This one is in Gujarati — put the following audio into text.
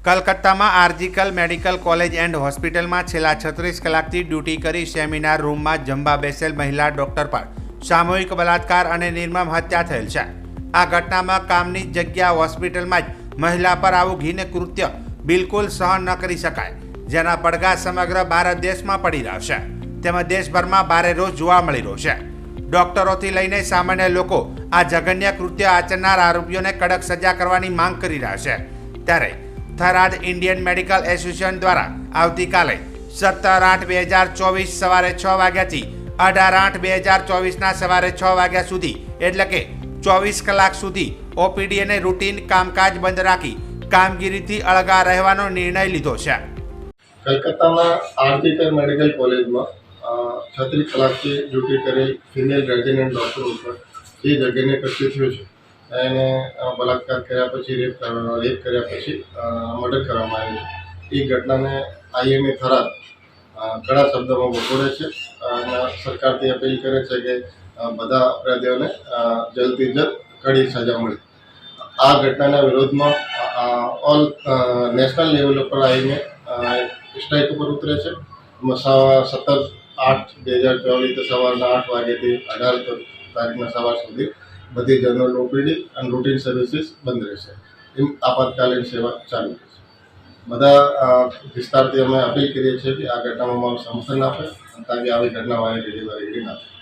કલકત્તામાં આરજીકલ મેડિકલ કોલેજ એન્ડ હોસ્પિટલમાં છેલ્લા 36 કલાકથી ડ્યુટી કરી સેમિનાર રૂમમાં જમવા બેસેલ મહિલા ડોક્ટર પર સામૂહિક બલાત્કાર અને નિર્મમ હત્યા થયેલ છે। આ ઘટનામાં કામની જગ્યા હોસ્પિટલમાં જ મહિલા પર આવું ઘીન કૃત્ય બિલકુલ સહન ન કરી શકાય, જેના પડઘા સમગ્ર ભારત દેશમાં પડી રહ્યા છે તેમજ દેશભરમાં ભારે રોષ જોવા મળી રહ્યો છે। ડોક્ટરોથી લઈને સામાન્ય લોકો આ જઘન્ય કૃત્ય આચરનાર આરોપીઓને કડક સજા કરવાની માંગ કરી રહ્યા છે। ત્યારે થરાદ ઇન્ડિયન મેડિકલ એસોસિએશન દ્વારા આવતીકાલે 17/8/2024 સવારે 6 વાગ્યાથી 18/8/2024 સવારે 6 વાગ્યા સુધી એટલે કે 24 કલાક સુધી ઓપીડી અને રૂટીન કામકાજ બંધ રાખી કામગીરીથી અળગા રહેવાનો નિર્ણય લીધો છે। કલકત્તામાં આરજીકર મેડિકલ કોલેજમાં 36 કલાકથી ડ્યુટી કરેલ ફિમેલ રેઝિડન્ટ ડૉક્ટર ઉપર જે જગ્યાને કૃત્ય થયું છે એને બલાત્કાર કર્યા પછી રેપ કર્યા પછી મર્ડર કરવામાં આવ્યું છે। એ ઘટનાને આઈએમએ થરાદ ઘણા શબ્દોમાં વખોડે છે અને સરકારથી અપીલ કરે છે કે બધા અપરાધીઓને જલ્દથી જલ્દ કડી સજા મળે। આ ઘટનાના વિરોધમાં ઓલ નેશનલ લેવલ ઉપર આવીને સ્ટ્રાઇક ઉપર ઉતરે છે। 17/8/2024 સવારના 8 વાગ્યાથી 18 તારીખના સવાર સુધી બધી જનરલ ઓપીડી અને રૂટીન સર્વિસીસ બંધ રહેશે। એમ આપાતકાલીન સેવા ચાલુ રહેશે। બધા વિસ્તારથી અમે અપીલ કરીએ છીએ કે આ ઘટનામાં અમારું સમર્થન આપે તાકી આવી ઘટના વારે ઘડી ના થાય।